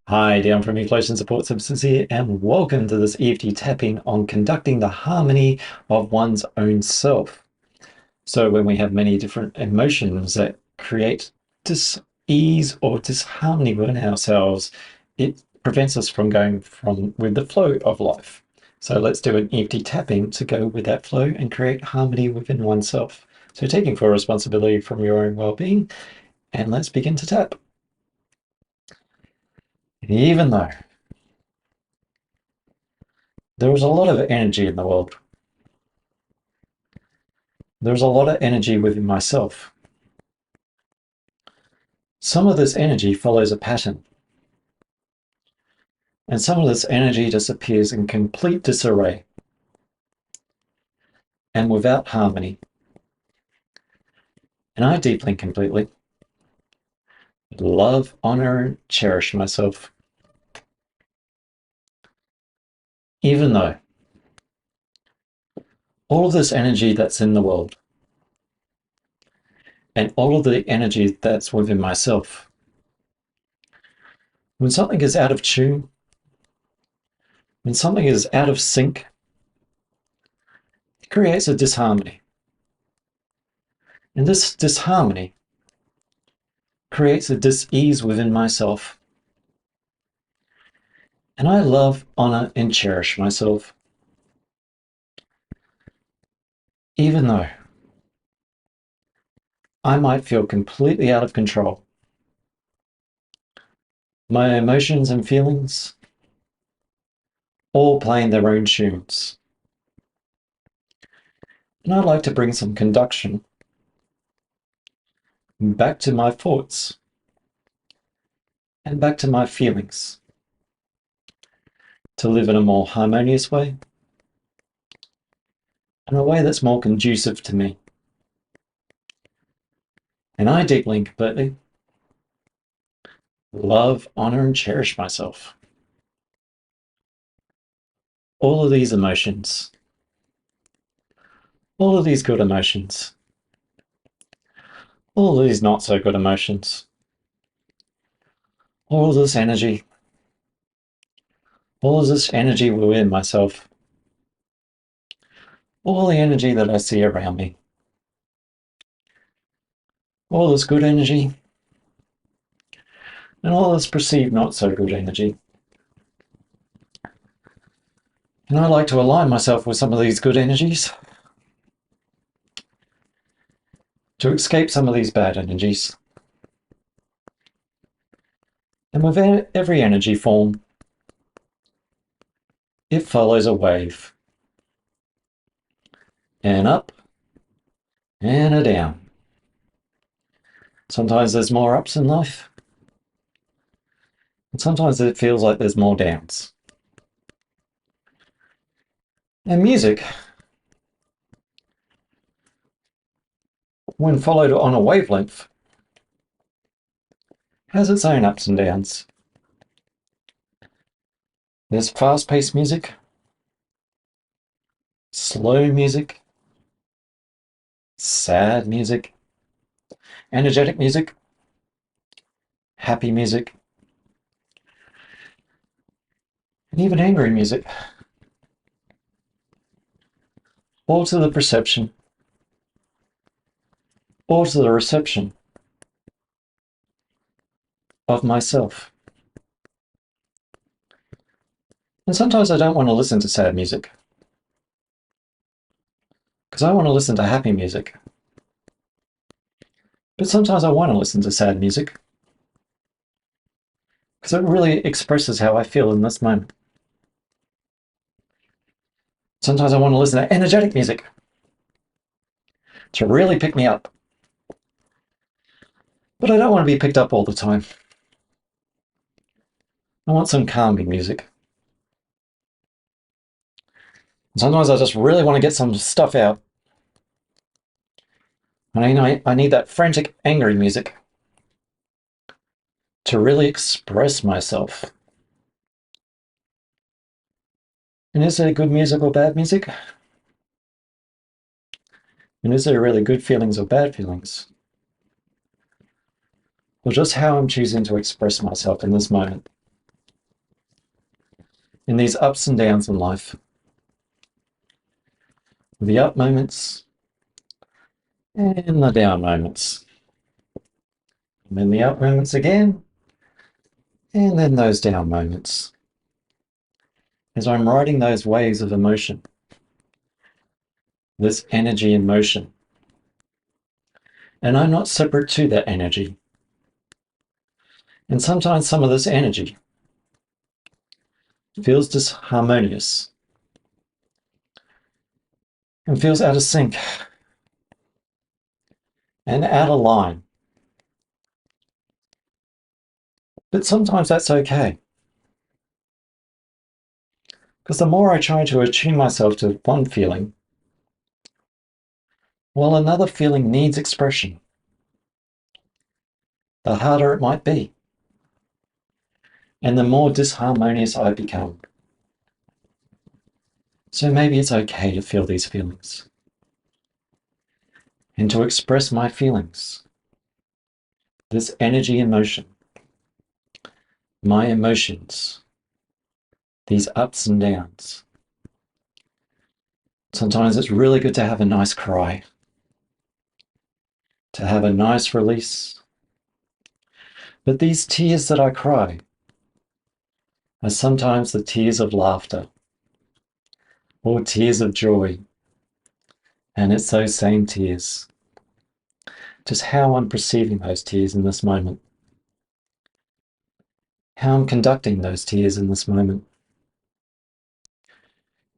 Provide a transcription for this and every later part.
Hi, Dion from Eflowtion Support Substance here, and welcome to this EFT tapping on conducting the harmony of one's own self. So when we have many different emotions that create dis-ease or disharmony within ourselves, it prevents us from going with the flow of life. So let's do an EFT tapping to go with that flow and create harmony within oneself. So taking full responsibility from your own well-being, and let's begin to tap. Even though there is a lot of energy in the world, there's a lot of energy within myself. Some of this energy follows a pattern, and some of this energy disappears in complete disarray and without harmony. And I deeply and completely love, honor, and cherish myself, even though all of this energy that's in the world and all of the energy that's within myself, when something is out of tune, when something is out of sync, it creates a disharmony. And this disharmony creates a dis-ease within myself. And I love, honor, and cherish myself, even though I might feel completely out of control. My emotions and feelings all playing their own tunes. And I'd like to bring some conduction back to my thoughts and back to my feelings to live in a more harmonious way and a way that's more conducive to me. And I deeply and completely love, honor, and cherish myself. All of these emotions, all of these good emotions, all of these not so good emotions, all of this energy, all of this energy within myself, all the energy that I see around me, all this good energy, and all this perceived not so good energy. And I like to align myself with some of these good energies to escape some of these bad energies. And with every energy form, it follows a wave. And up, and a down. Sometimes there's more ups in life, and sometimes it feels like there's more downs. And music, when followed on a wavelength, has its own ups and downs. There's fast-paced music, slow music, sad music, energetic music, happy music, and even angry music. All to the perception, all to the reception of myself. And sometimes I don't want to listen to sad music, because I want to listen to happy music. But sometimes I want to listen to sad music, because it really expresses how I feel in this moment. Sometimes I want to listen to energetic music to really pick me up. But I don't want to be picked up all the time. I want some calming music. Sometimes I just really want to get some stuff out. And I need that frantic, angry music to really express myself. And is there good music or bad music? And is there really good feelings or bad feelings? Or just how I'm choosing to express myself in this moment? in these ups and downs in life. The up moments and the down moments. And then the up moments again, and then those down moments. As I'm riding those waves of emotion, this energy in motion. And I'm not separate to that energy. And sometimes some of this energy feels disharmonious and feels out of sync and out of line. But sometimes that's okay. Because the more I try to attune myself to one feeling, while another feeling needs expression, the harder it might be, and the more disharmonious I become. So maybe it's okay to feel these feelings and to express my feelings, this energy in motion, my emotions, these ups and downs. Sometimes it's really good to have a nice cry, to have a nice release. But these tears that I cry are sometimes the tears of laughter or tears of joy. And it's those same tears. Just how I'm perceiving those tears in this moment. How I'm conducting those tears in this moment.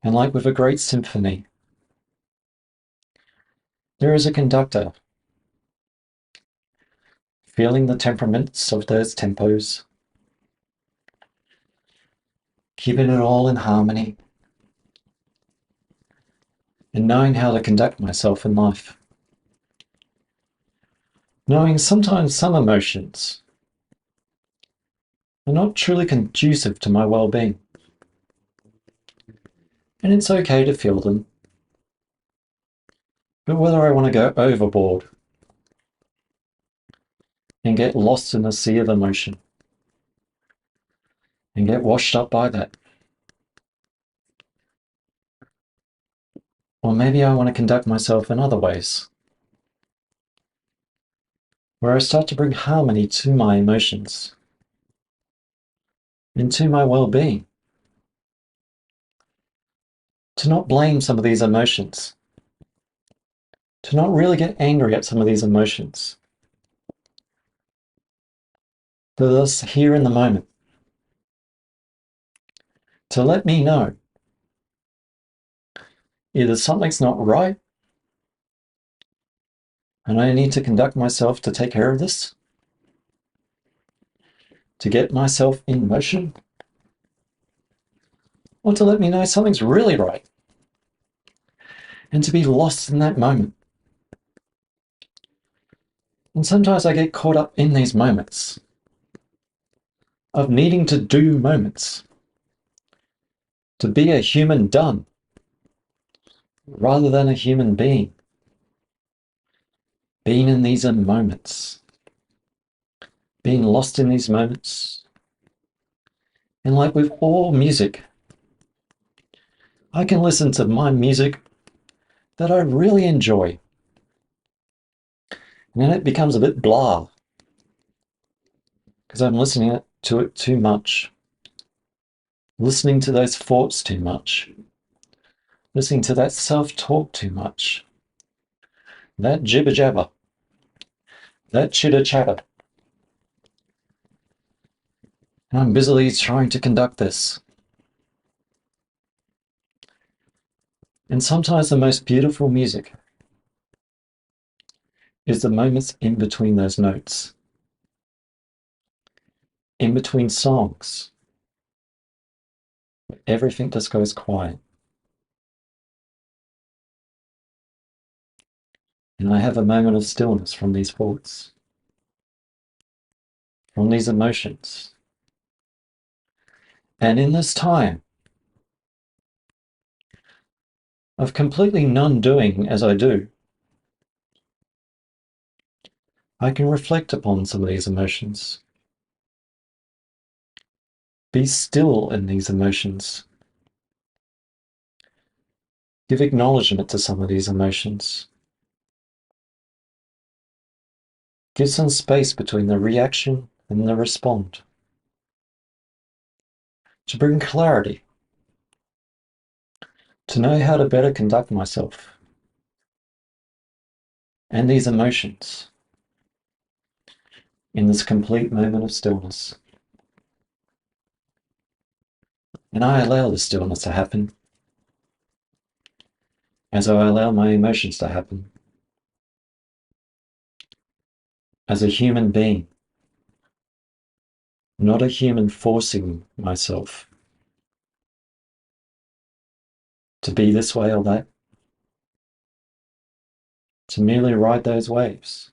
And like with a great symphony, there is a conductor feeling the temperaments of those tempos, keeping it all in harmony, and knowing how to conduct myself in life. Knowing sometimes some emotions are not truly conducive to my well-being. And it's okay to feel them. But whether I want to go overboard and get lost in a sea of emotion and get washed up by that, or maybe I want to conduct myself in other ways, where I start to bring harmony to my emotions and to my well-being. To not blame some of these emotions, to not really get angry at some of these emotions. To this here in the moment, to let me know either something's not right and I need to conduct myself to take care of this, to get myself in motion, or to let me know something's really right and to be lost in that moment. And sometimes I get caught up in these moments of needing to do moments, to be a human done, rather than a human being. Being in these moments, being lost in these moments. And like with all music, I can listen to my music that I really enjoy. And then it becomes a bit blah, because I'm listening to it too much. Listening to those thoughts too much. Listening to that self-talk too much. That jibber-jabber. That chitter-chatter. And I'm busily trying to conduct this. And sometimes the most beautiful music is the moments in between those notes. In between songs. Everything just goes quiet. And I have a moment of stillness from these thoughts, from these emotions. And in this time of completely non-doing as I do, I can reflect upon some of these emotions. Be still in these emotions. Give acknowledgement to some of these emotions. Give some space between the reaction and the respond to bring clarity, to know how to better conduct myself and these emotions in this complete moment of stillness. And I allow the stillness to happen as I allow my emotions to happen. As a human being, not a human forcing myself to be this way or that, to merely ride those waves.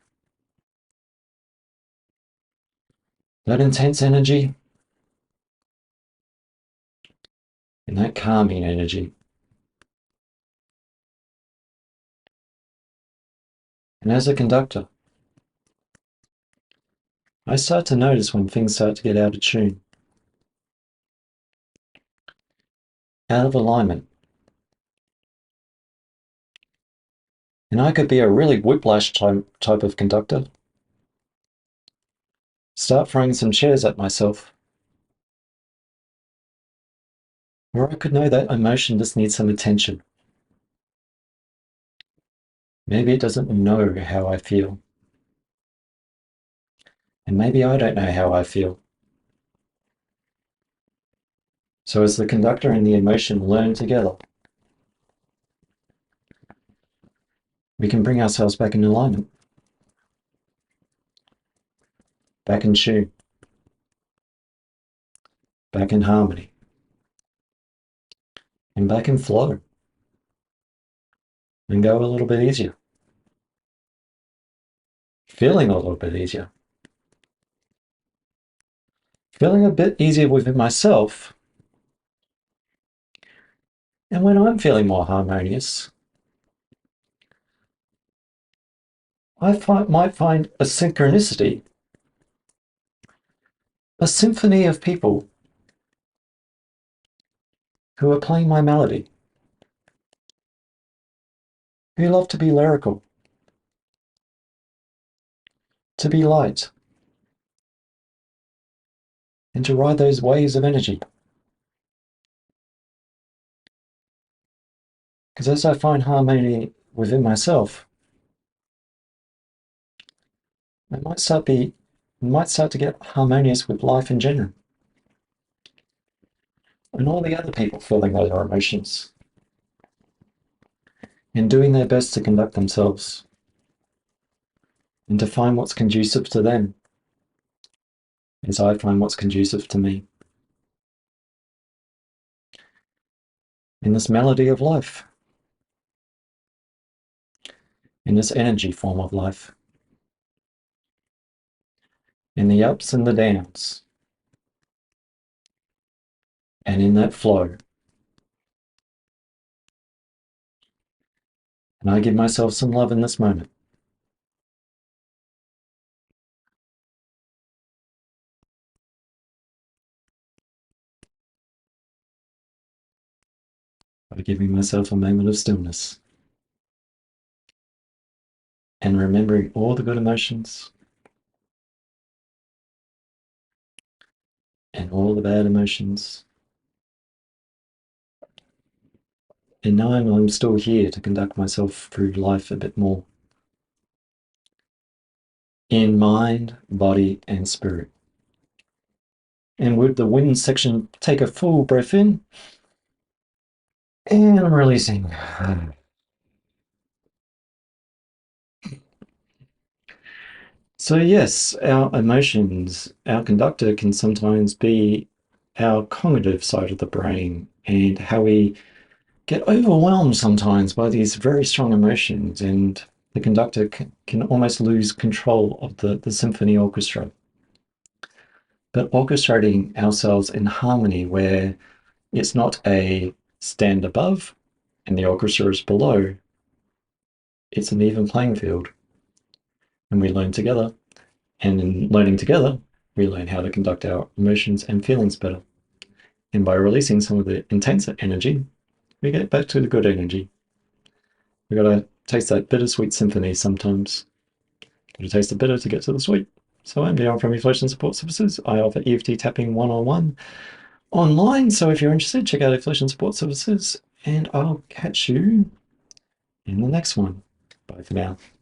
That intense energy and that calming energy. And as a conductor, I start to notice when things start to get out of tune, out of alignment. And I could be a really whiplash type of conductor. Start throwing some chairs at myself. Or I could know that emotion just needs some attention. Maybe it doesn't know how I feel. And maybe I don't know how I feel. So as the conductor and the emotion learn together, we can bring ourselves back in alignment, back in tune, back in harmony, and back in flow, and go a little bit easier, feeling a little bit easier, feeling a bit easier within myself. And when I'm feeling more harmonious, I might find a synchronicity, a symphony of people who are playing my melody, who love to be lyrical, to be light, and to ride those waves of energy. Because as I find harmony within myself, I might start to get harmonious with life in general. And all the other people feeling those emotions and doing their best to conduct themselves and to find what's conducive to them as I find what's conducive to me. In this melody of life, in this energy form of life, in the ups and the downs, and in that flow. And I give myself some love in this moment. By giving myself a moment of stillness and remembering all the good emotions and all the bad emotions, and knowing I'm still here to conduct myself through life a bit more in mind, body, and spirit. And with the wind section, take a full breath in and I'm releasing. So yes, our emotions, our conductor can sometimes be our cognitive side of the brain and how we get overwhelmed sometimes by these very strong emotions, and the conductor can almost lose control of the symphony orchestra. But orchestrating ourselves in harmony where it's not a stand above and the orchestra is below, it's an even playing field. And we learn together. And in learning together, we learn how to conduct our emotions and feelings better. And by releasing some of the intense energy, we get back to the good energy. We gotta taste that bittersweet symphony sometimes. Gotta taste the bitter to get to the sweet. So I'm Dion from Eflowtion Support Services. I offer EFT tapping one-on-one online. So if you're interested, check out Eflowtion Support Services, and I'll catch you in the next one. Bye for now.